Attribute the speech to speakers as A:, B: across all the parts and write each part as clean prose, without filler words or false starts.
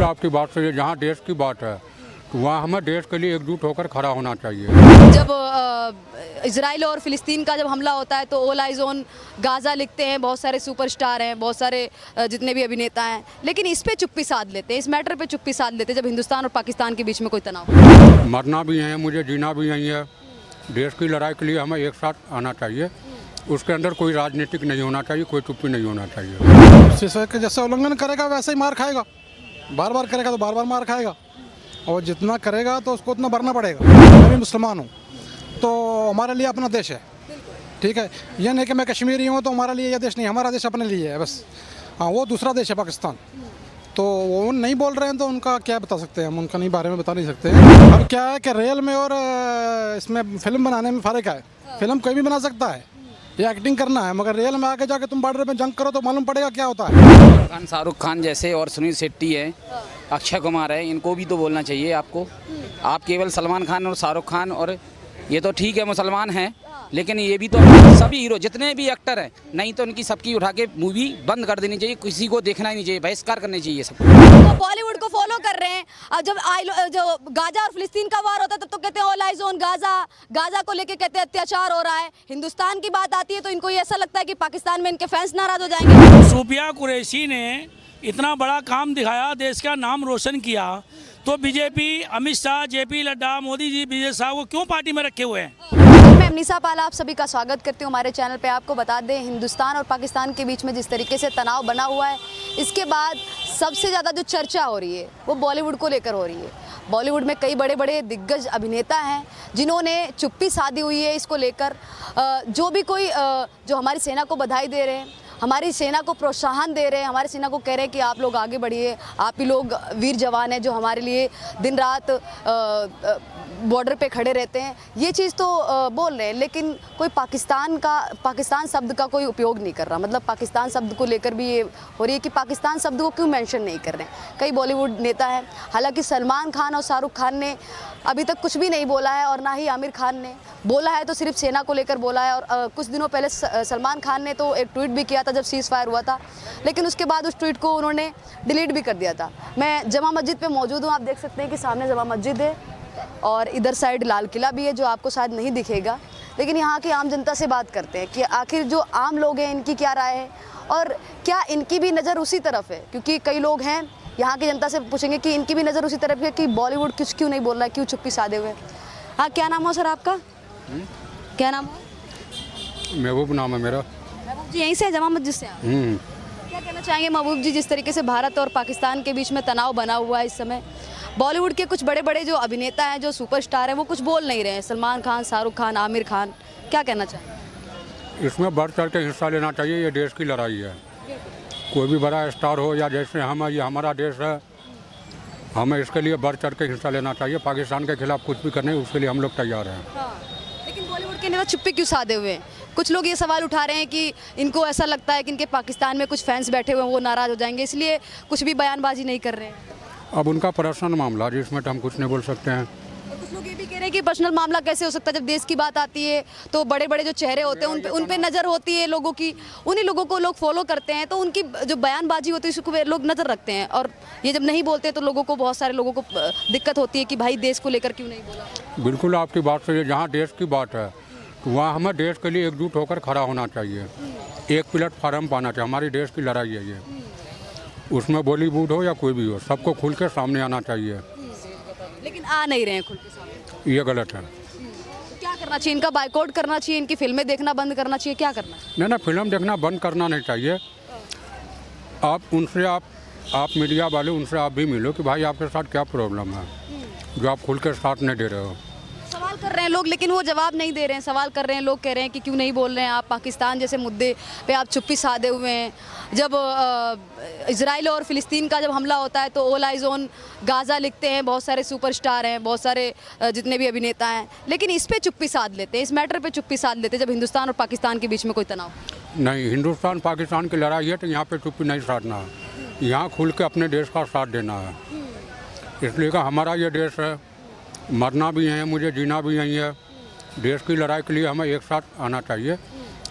A: बिल्कुल आपकी बात सही है। जहाँ देश की बात है तो वहाँ हमें देश के लिए एकजुट होकर खड़ा होना चाहिए।
B: जब इजराइल और फिलिस्तीन का जब हमला होता है तो ऑल आइज ऑन गाज़ा लिखते हैं, बहुत सारे सुपरस्टार हैं, बहुत सारे जितने भी अभिनेता हैं, लेकिन इस पे चुप्पी साध लेते हैं, इस मैटर पे चुप्पी साध लेते हैं जब हिंदुस्तान और पाकिस्तान के बीच में कोई तनाव हो।
A: मरना भी है, मुझे जीना भी यही है। देश की लड़ाई के लिए हमें एक साथ आना चाहिए। उसके अंदर कोई राजनीतिक नहीं होना चाहिए, कोई चुप्पी नहीं होना चाहिए।
C: शीशे के जैसे उल्लंघन करेगा वैसे ही मार खाएगा, बार बार करेगा तो बार बार मार खाएगा, और जितना करेगा तो उसको उतना भरना पड़ेगा। मैं भी मुसलमान हूँ तो हमारे लिए अपना देश है, ठीक है। यह नहीं कि मैं कश्मीरी हूँ तो हमारे लिए यह देश नहीं, हमारा देश अपने लिए है बस। हाँ, वो दूसरा देश है पाकिस्तान, तो वो नहीं बोल रहे हैं तो उनका क्या बता सकते हैं हम, उनका नहीं बारे में बता नहीं सकते हैं। अब क्या है कि रियल में और इसमें फिल्म बनाने में फ़र्क है। फिल्म कोई भी बना सकता है, ये एक्टिंग करना है, मगर रियल में आके जाके तुम बॉर्डर पे जंग करो तो मालूम पड़ेगा क्या होता है।
D: शाहरुख खान जैसे और सुनील शेट्टी है, अक्षय कुमार है, इनको भी तो बोलना चाहिए आपको। आप केवल सलमान खान और शाहरुख खान, और ये तो ठीक है मुसलमान हैं, लेकिन ये भी तो सभी हीरो जितने भी एक्टर हैं, नहीं तो उनकी सबकी उठा के मूवी बंद कर देनी चाहिए, किसी को देखना ही नहीं चाहिए, बहिष्कार करनी चाहिए सब।
B: तो बॉलीवुड को फॉलो कर रहे हैं। अब जब जो गाजा और फिलिस्तीन का वार होता है तब तो कहते हैं all eyes on Gaza, Gaza को लेके कहते हैं अत्याचार हो रहा है। हिंदुस्तान की बात आती है तो इनको ये ऐसा लगता है कि पाकिस्तान में इनके फैंस नाराज हो जाएंगे।
E: सूफिया कुरैशी ने इतना बड़ा काम दिखाया, देश का नाम रोशन किया, तो बीजेपी अमित शाह, जेपी नड्डा, मोदी जी, विजय शाह को क्यों पार्टी में रखे हुए हैं?
B: मैं अमनीसा पाला आप सभी का स्वागत करती हूँ हमारे चैनल पे। आपको बता दें, हिंदुस्तान और पाकिस्तान के बीच में जिस तरीके से तनाव बना हुआ है, इसके बाद सबसे ज़्यादा जो चर्चा हो रही है वो बॉलीवुड को लेकर हो रही है। बॉलीवुड में कई बड़े बड़े दिग्गज अभिनेता हैं जिन्होंने चुप्पी साधी हुई है इसको लेकर। जो भी कोई जो हमारी सेना को बधाई दे रहे हैं, हमारी सेना को प्रोत्साहन दे रहे हैं, हमारी सेना को कह रहे हैं कि आप लोग आगे बढ़िए, आप ही लोग वीर जवान हैं जो हमारे लिए दिन रात बॉर्डर पे खड़े रहते हैं, ये चीज़ तो बोल रहे हैं, लेकिन कोई पाकिस्तान शब्द का कोई उपयोग नहीं कर रहा। मतलब पाकिस्तान शब्द को लेकर भी ये हो रही है कि पाकिस्तान शब्द को क्यों मेंशन नहीं कर रहे हैं कई बॉलीवुड नेता हैं। हालांकि सलमान खान और शाहरुख खान ने अभी तक कुछ भी नहीं बोला है, और ना ही आमिर खान ने बोला है, तो सिर्फ सेना को लेकर बोला है। और कुछ दिनों पहले सलमान खान ने तो एक ट्वीट भी किया था जब सीज़ फायर हुआ था, लेकिन उसके बाद उस ट्वीट को उन्होंने डिलीट भी कर दिया था। मैं जमा मस्जिद पे मौजूद हूँ, आप देख सकते हैं कि सामने जमा मस्जिद है और इधर साइड लाल किला भी है जो आपको शायद नहीं दिखेगा। लेकिन यहाँ की आम जनता से बात करते हैं कि आखिर जो आम लोग हैं इनकी क्या राय है, और क्या इनकी भी नज़र उसी तरफ है। क्योंकि कई लोग हैं यहाँ की जनता से पूछेंगे कि इनकी भी नज़र उसी तरफ है कि बॉलीवुड कुछ क्यों नहीं बोल रहा है, क्यों चुप्पी साधे हुए। हाँ, क्या नाम हो सर आपका? क्या नाम है?
A: महबूब नाम है मेरा।
B: महबूब जी यहीं से जमा मस्जिद से आप? क्या कहना चाहेंगे महबूब जी, जिस तरीके से भारत और पाकिस्तान के बीच में तनाव बना हुआ है इस समय, बॉलीवुड के कुछ बड़े बड़े जो अभिनेता हैं, जो सुपरस्टार हैं, वो कुछ बोल नहीं रहे हैं, सलमान खान, शाहरुख खान, आमिर खान, क्या कहना चाहेंगे?
A: इसमें बढ़ चढ़ के हिस्सा लेना चाहिए। ये देश की लड़ाई है, कोई भी बड़ा स्टार हो या जैसे हम, ये हमारा देश है, हमें इसके लिए बढ़ चढ़ के हिस्सा लेना चाहिए। पाकिस्तान के खिलाफ कुछ भी करने उसके लिए हम लोग तैयार हैं।
B: लेकिन बॉलीवुड के नेता चुप्पी क्यों साधे हुए हैं? कुछ लोग ये सवाल उठा रहे हैं कि इनको ऐसा लगता है कि इनके पाकिस्तान में कुछ फैंस बैठे हुए हैं, वो नाराज़ हो जाएंगे, इसलिए कुछ भी बयानबाजी नहीं कर रहे हैं।
A: अब उनका पर्सनल मामला, जिसमें तो हम कुछ नहीं बोल सकते हैं।
B: और कुछ लोग ये भी कह रहे हैं कि पर्सनल मामला कैसे हो सकता है, जब देश की बात आती है तो बड़े बड़े जो चेहरे होते हैं उन पे नज़र होती है लोगों की, उन्हीं लोगों को लोग फॉलो करते हैं, तो उनकी जो बयानबाजी होती है उसको लोग नज़र रखते हैं, और ये जब नहीं बोलते तो लोगों को, बहुत सारे लोगों को दिक्कत होती है कि भाई देश को लेकर क्यों नहीं बोला।
A: बिल्कुल आपकी बात सही है। जहाँ देश की बात है तो वहाँ हमें देश के लिए एकजुट होकर खड़ा होना चाहिए, एक प्लेटफार्म पाना चाहिए। हमारी देश की लड़ाई है ये, उसमें बॉलीवुड हो या कोई भी हो, सबको खुल के सामने आना चाहिए।
B: लेकिन आ नहीं रहे हैं खुल के सामने,
A: ये गलत है।
B: तो क्या करना चाहिए? इनका बाइकआउट करना चाहिए, इनकी फिल्में देखना बंद करना चाहिए, क्या करना है?
A: नहीं, फिल्म देखना बंद करना नहीं चाहिए। आप उनसे, आप मीडिया वाले, उनसे आप भी मिलो कि भाई आपके साथ क्या प्रॉब्लम है जो आप खुल के साथ नहीं दे रहे हो।
B: सवाल कर रहे हैं लोग, लेकिन वो जवाब नहीं दे रहे हैं। सवाल कर रहे हैं लोग, कह रहे हैं कि क्यों नहीं बोल रहे हैं आप, पाकिस्तान जैसे मुद्दे पे आप चुप्पी साधे हुए हैं। जब इजराइल और फिलिस्तीन का जब हमला होता है तो ऑल आइज ऑन गाज़ा लिखते हैं, बहुत सारे सुपरस्टार हैं, बहुत सारे जितने भी अभिनेता हैं, लेकिन इस पे चुप्पी साध लेते हैं, इस मैटर पे चुप्पी साध लेते हैं जब हिंदुस्तान और पाकिस्तान के बीच में कोई तनाव।
A: नहीं, हिंदुस्तान पाकिस्तान की लड़ाई है तो यहाँ पे चुप्पी नहीं साधना है, यहाँ खुल के अपने देश का साथ देना है। इसलिए का हमारा ये देश है, मरना भी है, मुझे जीना भी यही है। देश की लड़ाई के लिए हमें एक साथ आना चाहिए।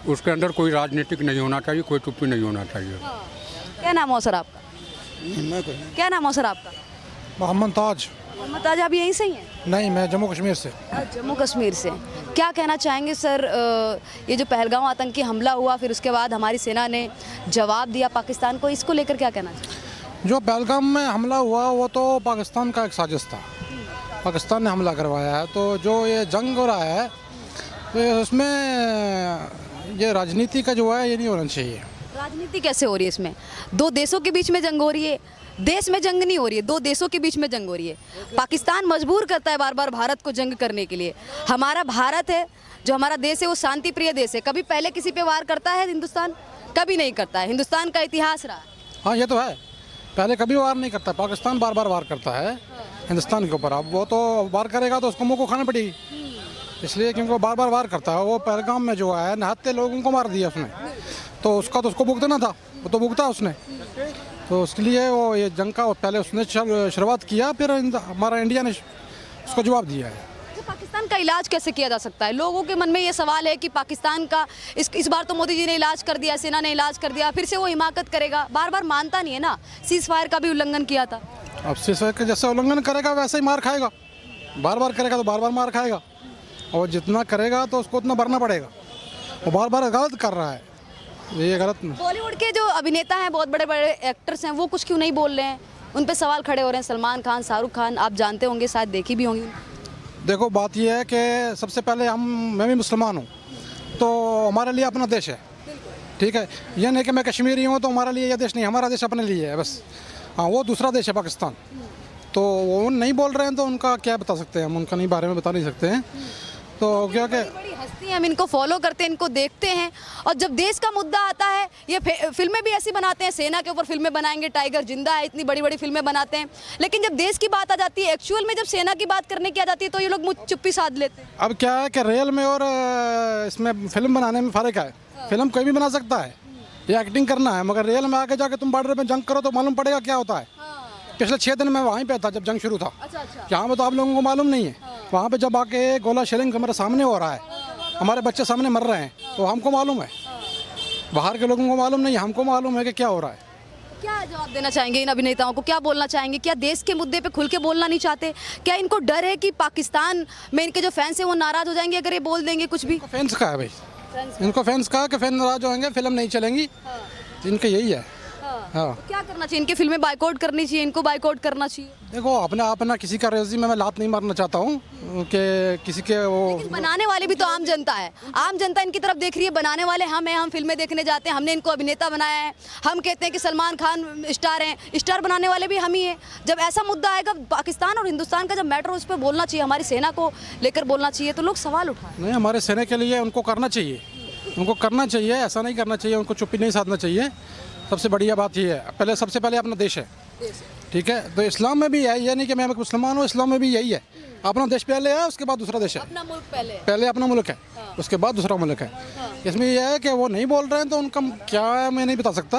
A: उसके अंदर कोई राजनीतिक नहीं होना चाहिए, कोई चुप्पी नहीं होना चाहिए।
B: क्या नाम हो सर आपका? क्या नाम है सर आपका?
C: मोहम्मद ताज।
B: मोहम्मद ताज, आप यहीं से ही हैं?
C: नहीं, मैं जम्मू कश्मीर से।
B: जम्मू कश्मीर से। क्या कहना चाहेंगे सर, ये जो पहलगाम आतंकी हमला हुआ, फिर उसके बाद हमारी सेना ने जवाब दिया पाकिस्तान को, इसको लेकर क्या कहना चाहिए?
C: जो पहलगाम में हमला हुआ वो तो पाकिस्तान का एक साजिश था। पाकिस्तान ने हमला करवाया है। तो जो ये जंग हो रहा है तो उसमें ये राजनीति का जो है ये नहीं होना चाहिए।
B: राजनीति कैसे हो रही है इसमें? दो देशों के बीच में जंग हो रही है। देश में जंग नहीं हो रही है, दो देशों के बीच में जंग हो रही है। पाकिस्तान मजबूर करता है बार बार भारत को जंग करने के लिए। हमारा भारत है, जो हमारा देश है, वो शांति प्रिय देश है। कभी पहले किसी पे वार करता है हिंदुस्तान? कभी नहीं करता है। हिंदुस्तान का इतिहास रहा।
C: हाँ, ये तो है। पहले कभी वार नहीं करता। पाकिस्तान बार बार वार करता है हिंदुस्तान के ऊपर। अब वो तो वार करेगा तो उसको मुँह को खाना पड़ेगी, इसलिए क्योंकि वो बार बार वार करता है। वो पहलगाम में जो है निहत्थे लोगों को मार दिया उसने, तो उसको भुगतना था। वो तो भुगता उसने, तो उसके लिए वो ये जंग का पहले उसने शुरुआत किया, फिर हमारा इंडिया ने उसको जवाब दिया है।
B: तो पाकिस्तान का इलाज कैसे किया जा सकता है? लोगों के मन में ये सवाल है कि पाकिस्तान का इस बार तो मोदी जी ने इलाज कर दिया, सेना ने इलाज कर दिया, फिर से वो हिमाकत करेगा। बार बार मानता नहीं है ना। सीज फायर का भी उल्लंघन किया था।
C: अब सीज फायर का जैसे उल्लंघन करेगा वैसे ही मार खाएगा। बार बार करेगा तो बार बार मार खाएगा, और जितना करेगा तो उसको उतना भरना पड़ेगा। वो बार बार गलत कर रहा है, ये गलत नहीं।
B: बॉलीवुड के जो अभिनेता हैं, बहुत बड़े बड़े एक्टर्स हैं, वो कुछ क्यों नहीं बोल रहे हैं? उन पे सवाल खड़े हो रहे हैं। सलमान खान, शाहरुख खान, आप जानते होंगे, शायद देखी भी होंगी।
C: देखो, बात यह है कि सबसे पहले मैं भी मुसलमान हूँ, तो हमारे लिए अपना देश है, ठीक है। ये नहीं कि मैं कश्मीरी हूँ तो हमारे लिए यह देश नहीं, हमारा देश अपने लिए है बस। हाँ, वो दूसरा देश है पाकिस्तान। तो वो नहीं बोल रहे हैं तो उनका क्या बता सकते हैं हम, उनका नहीं बारे में बता नहीं सकते हैं। तो क्या
B: बड़ी हस्ती हैं, हम इनको फॉलो करते हैं, इनको देखते हैं। और जब देश का मुद्दा आता है, ये फिल्में भी ऐसी बनाते हैं, सेना के ऊपर फिल्में बनाएंगे, टाइगर जिंदा है, इतनी बड़ी बड़ी फिल्में बनाते हैं। लेकिन जब देश की बात आ जाती है, एक्चुअल में जब सेना की बात करने की आ जाती है, तो ये लोग मुझ चुप्पी साध लेते हैं।
C: अब क्या है कि रियल में और इसमें फिल्म बनाने में फ़र्क है। फिल्म कोई भी बना सकता है, ये एक्टिंग करना है, मगर रियल में आके जाके तुम बॉर्डर पे जंग करो तो मालूम पड़ेगा क्या होता है। पिछले 6 दिन में वहीं पे था जब जंग शुरू था। यहाँ पे तो आप लोगों को मालूम नहीं है। वहाँ पे जब आके गोला शेलिंग हमारे सामने हो रहा है, हमारे बच्चे सामने मर रहे हैं, तो हमको मालूम है। बाहर के लोगों को मालूम नहीं, हमको मालूम है कि क्या हो रहा है।
B: क्या जवाब देना चाहेंगे इन अभिनेताओं को? क्या बोलना चाहेंगे? क्या देश के मुद्दे पे खुल के बोलना नहीं चाहते? क्या इनको डर है कि पाकिस्तान में इनके जो फैंस हैं वो नाराज़ हो जाएंगे अगर ये बोल देंगे कुछ भी?
C: फैंस का है भाई, इनको फैंस का कि फैन नाराज होंगे, फिल्म नहीं चलेंगी, इनका यही है। हाँ,
B: तो क्या करना चाहिए? इनकी फिल्में बाइकआउट करनी चाहिए, इनको बाइकआउट करना चाहिए?
C: देखो, अपना किसी का रेजी में मैं लात नहीं मारना चाहता हूँ कि किसी के वो।
B: बनाने वाले भी तो आम जनता है। आम जनता इनकी तरफ देख रही है। बनाने वाले हम हैं, हम फिल्में देखने जाते हैं, हमने इनको अभिनेता बनाया है। हम कहते हैं कि सलमान खान स्टार हैं, स्टार बनाने वाले भी हम ही हैं। जब ऐसा मुद्दा आएगा पाकिस्तान और हिंदुस्तान का, जब मैटर, उस पर बोलना चाहिए, हमारी सेना को लेकर बोलना चाहिए, तो लोग सवाल उठाएं।
C: नहीं, हमारे सेना के लिए उनको करना चाहिए, उनको करना चाहिए, ऐसा नहीं करना चाहिए, उनको चुप्पी नहीं साधना चाहिए। सबसे बढ़िया बात ये है, सबसे पहले अपना देश है, ठीक है। तो इस्लाम में भी है, ये नहीं कि मैं मुसलमान हूँ, इस्लाम में भी यही है, अपना देश पहले है, उसके बाद दूसरा देश है।
B: अपना मुल्क
C: पहले अपना मुल्क है, उसके बाद दूसरा मुल्क है। इसमें यह है कि वो नहीं बोल रहे हैं तो उनका क्या है मैं नहीं बता सकता,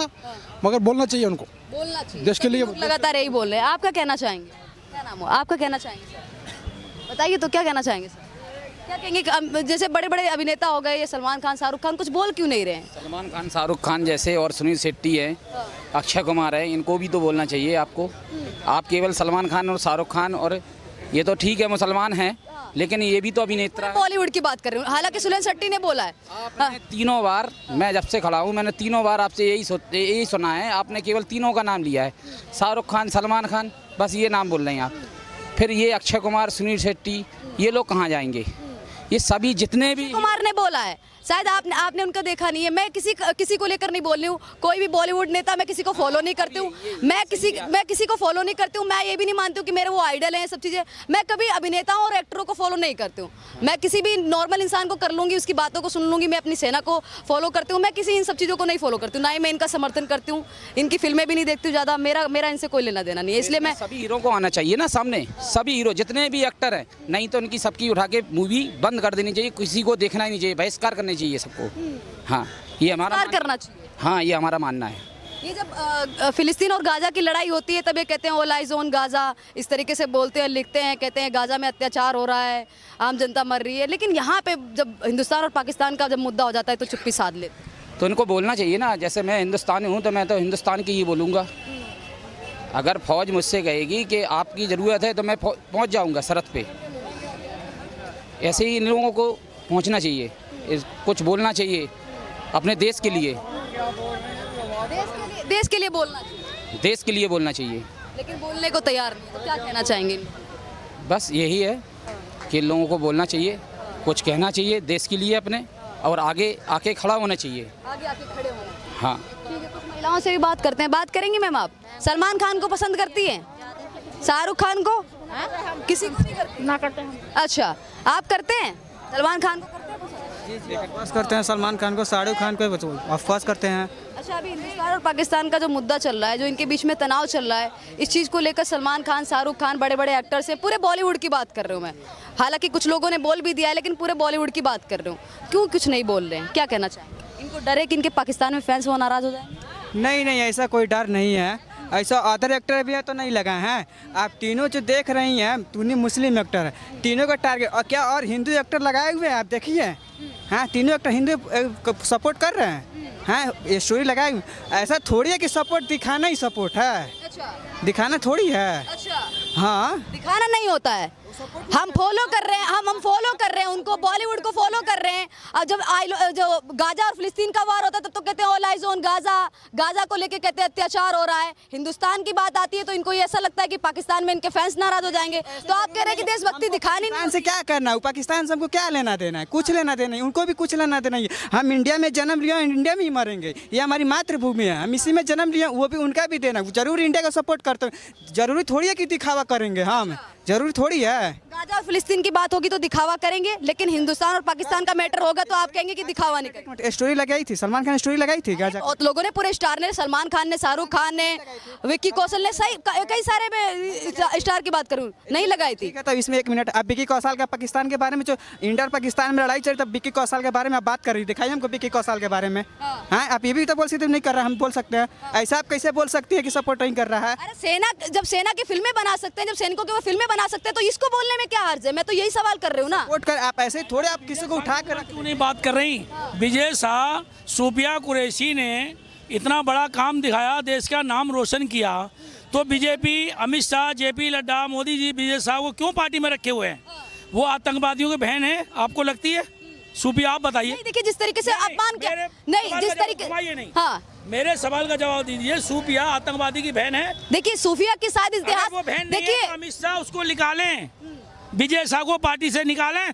C: मगर बोलना चाहिए उनको,
B: बोलना चाहिए
C: देश के लिए।
B: लगातार यही बोल रहे हैं। आपका कहना चाहेंगे? क्या नाम हो आपका? कहना चाहेंगे सर, बताइए तो क्या कहना चाहेंगे सर? क्या कहेंगे कि जैसे बड़े बड़े अभिनेता हो गए, ये सलमान खान, शाहरुख खान, कुछ बोल क्यों नहीं रहे हैं?
D: सलमान खान, शाहरुख खान जैसे, और सुनील शेट्टी है, अक्षय कुमार है, इनको भी तो बोलना चाहिए आपको। आप केवल सलमान खान और शाहरुख खान, और ये तो ठीक है मुसलमान हैं, लेकिन ये भी तो अभिनेता।
B: बॉलीवुड की बात कर रही हूँ, हालांकि सुनील शेट्टी ने बोला है।
D: आपने तीनों बार, मैं जब से खड़ा हूँ मैंने तीनों बार आपसे यही सुना है, आपने केवल तीनों का नाम लिया है, शाहरुख खान, सलमान खान, बस ये नाम बोल रहे हैं आप। फिर ये अक्षय कुमार, सुनील शेट्टी, ये लोग कहाँ जाएंगे? ये सभी जितने भी
B: कुमार ने बोला है, शायद आपने उनका देखा नहीं है। मैं किसी को लेकर नहीं बोल रही हूँ, कोई भी बॉलीवुड नेता मैं किसी को फॉलो नहीं करती हूँ, मैं किसी को फॉलो नहीं करती हूँ। मैं ये भी नहीं मानती हूँ कि मेरे वो आइडल हैं, सब चीज़ें। मैं कभी अभिनेताओं और एक्टरों को फॉलो नहीं करती हूँ। मैं किसी भी नॉर्मल इंसान को कर लूँगी, उसकी बातों को सुन लूँगी। मैं अपनी सेना को फॉलो करती हूँ, मैं किसी इन सब चीज़ों को नहीं फॉलो करती हूँ, ना ही मैं इनका समर्थन करती हूँ। इनकी फिल्में भी नहीं देखती हूँ ज़्यादा, मेरा इनसे कोई लेना देना नहीं है। इसलिए मैं
D: सभी हीरो को आना चाहिए ना सामने, सभी हीरो जितने भी एक्टर हैं, नहीं तो उनकी सबकी उठा के मूवी बंद कर देनी चाहिए, किसी को देखना ही नहीं चाहिए, बहिष्कार करनी चाहिए सबको। हाँ, ये हमारा
B: करना चाहिए।
D: हाँ, ये हमारा मानना है।
B: ये जब फिलिस्तीन और गाज़ा की लड़ाई होती है, तब ये कहते हैं ऑल आइज ऑन गाज़ा, इस तरीके से बोलते हैं, लिखते हैं, कहते हैं गाज़ा में अत्याचार हो रहा है, आम जनता मर रही है। लेकिन यहाँ पे जब हिंदुस्तान और पाकिस्तान का जब मुद्दा हो जाता है तो चुप्पी साध लेते हैं।
D: तो इनको बोलना चाहिए ना, जैसे मैं हिंदुस्तानी हूँ तो मैं तो हिंदुस्तान की ही बोलूँगा। अगर फौज मुझसे कहेगी कि आपकी ज़रूरत है तो मैं पहुंच जाऊंगा सरहद पे। ऐसे ही इन लोगों को पहुंचना चाहिए, कुछ बोलना चाहिए अपने देश के लिए,
B: देश के लिए बोलना चाहिए,
D: देश के लिए बोलना चाहिए।
B: लेकिन बोलने को तैयार नहीं, तो क्या कहना चाहेंगे?
D: बस यही है कि इन लोगों को बोलना चाहिए, कुछ कहना चाहिए देश के लिए अपने, और आगे आके खड़ा होना चाहिए।
B: आगे आके खड़े होना।
D: हाँ,
B: ठीक है, कुछ महिलाओं से भी बात करते हैं। बात करेंगी मैम आप? सलमान खान को पसंद करती हैं? शाहरुख खान को? किसी को नहीं करती?
F: ना करते हैं।
B: अच्छा, आप करते हैं? सलमान खान को करते हैं पसंद?
G: ऑफकोर्स करते हैं, सलमान खान को, शाहरुख खान को ऑफकोर्स करते हैं।
B: अच्छा, अभी हिंदुस्तान और पाकिस्तान का जो मुद्दा चल रहा है, जो इनके बीच में तनाव चल रहा है, इस चीज़ को लेकर सलमान खान, शाहरुख खान, बड़े बड़े एक्टर्स हैं, पूरे बॉलीवुड की बात कर रही हूँ मैं। हालांकि कुछ लोगों ने बोल भी दिया है, लेकिन पूरे बॉलीवुड की बात कर रही हूँ। क्यों कुछ नहीं बोल रहे हैं? क्या कहना चाहेंगे? इनको डर है कि इनके पाकिस्तान में फैंस वो नाराज़ हो जाएंगे?
G: नहीं, ऐसा कोई डर नहीं है। ऐसा अदर एक्टर भी है तो नहीं लगा है। आप तीनों जो देख रही हैं, तीनों मुस्लिम एक्टर है, तीनों का टारगेट, और क्या और हिंदू एक्टर लगाए हुए हैं, आप देखिए। हाँ, तीनों एक्टर हिंदू सपोर्ट कर रहे हैं। हाँ, ये स्टोरी लगाई हुई। ऐसा थोड़ी है कि सपोर्ट दिखाना ही सपोर्ट है,
B: अच्छा,
G: दिखाना थोड़ी है।
B: अच्छा,
G: हाँ,
B: दिखाना नहीं होता है। हम फॉलो कर रहे हैं, हम फॉलो कर रहे हैं उनको, बॉलीवुड को फॉलो कर रहे हैं। अब जब जो गाजा और फिलिस्तीन का वार होता है तब तो कहते हैं all eyes on Gaza, Gaza को लेके कहते हैं अत्याचार हो रहा है। हिंदुस्तान की बात आती है तो इनको ये ऐसा लगता है कि पाकिस्तान में इनके फैंस नाराज हो जाएंगे। तो आप कह रहे हैं कि देशभक्ति दिखानी नहीं?
G: पाकिस्तान से क्या करना है? पाकिस्तान से हमको क्या लेना देना है? कुछ लेना देना है, उनको भी कुछ लेना देना है। हम इंडिया में जन्म लिया, इंडिया में ही मरेंगे, ये हमारी मातृभूमि है, हम इसी में जन्म लिया, वो भी उनका भी देना। जरूर इंडिया का सपोर्ट करते हैं, जरूरी थोड़ी है कि दिखावा करेंगे, हम जरूरी थोड़ी है।
B: गाजा और फिलिस्तीन की बात होगी तो दिखावा करेंगे, लेकिन हिंदुस्तान और पाकिस्तान का मैटर होगा तो आप कहेंगे कि दिखावा नहीं करेंगे।
G: स्टोरी लगाई थी, सलमान खान ने स्टोरी लगाई थी गाजा।
B: और लोगों ने, पूरे स्टार ने, सलमान खान ने, शाहरुख खान ने, विक्की कौशल ने, सही कई सारे में स्टार की बात करूं, नहीं लगाई थी।
G: ठीक है, तो इसमें एक मिनट, अब विक्की कौशल का पाकिस्तान के बारे में, जो इंडिया और पाकिस्तान में लड़ाई चल रही, तब विक्की कौशल के बारे में आप बात कर रही, दिखाइए हमको विक्की कौशल के बारे में। हाँ, आप ये भी तो बोल सकते नहीं कर रहा, हम बोल सकते हैं। ऐसा आप कैसे बोल सकती है कि सपोर्ट नहीं कर रहा है?
B: अरे सेना, जब सेना की फिल्में बना सकते हैं, जब सैनिकों की वो फिल्में बना सकते हैं, तो इसको बोलने में क्या हर्ज है? मैं तो यही सवाल कर रही हूँ ना।
G: सपोर्ट कर, आप ऐसे थोड़े आप किसी को उठा कर
E: क्यों नहीं बात कर रही? विजय शाह, सूफिया कुरैशी ने इतना बड़ा काम दिखाया, देश का नाम रोशन किया, तो बीजेपी, अमित शाह, जेपी नड्डा, मोदी जी, विजय शाह को क्यों पार्टी में रखे हुए हैं? वो आतंकवादियों की बहन है, आपको लगती है? सूफिया, आप बताइए।
B: नहीं, देखिए जिस तरीके से अपमान किया, नहीं जिस तरीके,
E: नहीं,
B: हाँ,
E: मेरे सवाल का जवाब दीजिए। सूफिया आतंकवादी की बहन है?
B: देखिए सूफिया के साथ इतिहास,
E: वो बहन नहीं है
B: देखिए
E: तो अमित शाह उसको निकालें, विजय शाह को पार्टी से निकालें।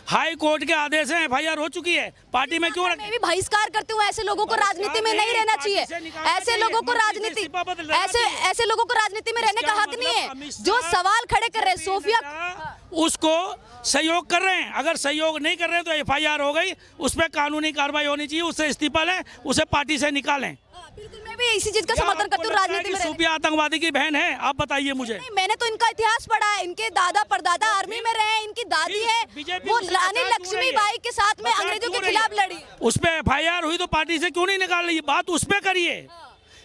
E: हाई कोर्ट के आदेश से एफआईआर हो चुकी है, पार्टी में क्यों
B: मैं भी बहिष्कार करते हुए ऐसे लोगों को राजनीति में नहीं रहना चाहिए। ऐसे लोगों को राजनीति, ऐसे लोगों को राजनीति में रहने का हक नहीं है। जो सवाल खड़े कर रहे हैं सूफिया,
E: उसको सहयोग कर रहे हैं। अगर सहयोग नहीं कर रहे हैं तो एफआईआर हो गई, उस पर कानूनी कार्रवाई होनी चाहिए, उससे इस्तीफा लें, उसे पार्टी से निकालें।
B: बिल्कुल, मैं भी इसी चीज का समर्थन करती हूँ, राजनीति में।
E: सूफिया आतंकवादी की बहन है? आप बताइए मुझे।
B: नहीं, मैंने तो इनका इतिहास पढ़ा है, इनके दादा परदादा आर्मी में रहे, इनकी दादी है वो रानी लक्ष्मीबाई के साथ में अंग्रेजों के खिलाफ लड़ी।
E: उस पर एफआईआर हुई तो पार्टी से क्यों नहीं निकाल रही? बात उस पर करिए,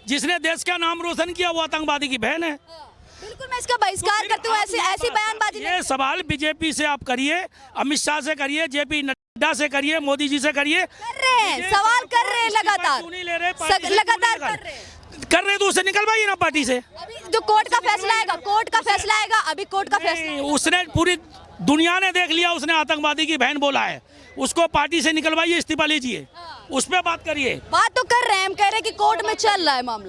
E: जिसने देश का नाम रोशन किया, वो आतंकवादी की बहन है।
B: बिल्कुल, मैं इसका बहिष्कार करती हूँ, ऐसी बयानबाजी।
E: ये सवाल बीजेपी से आप करिए, अमित शाह से करिए, जेपी नड्डा से करिए, मोदी जी से करिए।
B: कर रहे हैं, सवाल कर रहे हैं लगातार, लगातार
E: कर रहे तो उसे निकलवाइए ना पार्टी से।
B: अभी जो कोर्ट का फैसला आएगा, कोर्ट का फैसला आएगा, अभी कोर्ट का फैसला,
E: उसने पूरी दुनिया ने देख लिया, उसने आतंकवादी की बहन बोला है, उसको पार्टी से निकलवाइए, इस्तीफा लीजिए, उस पर बात करिए।
B: बात तो कर रहे हैं, हम कह रहे हैं कि कोर्ट में चल रहा है मामला।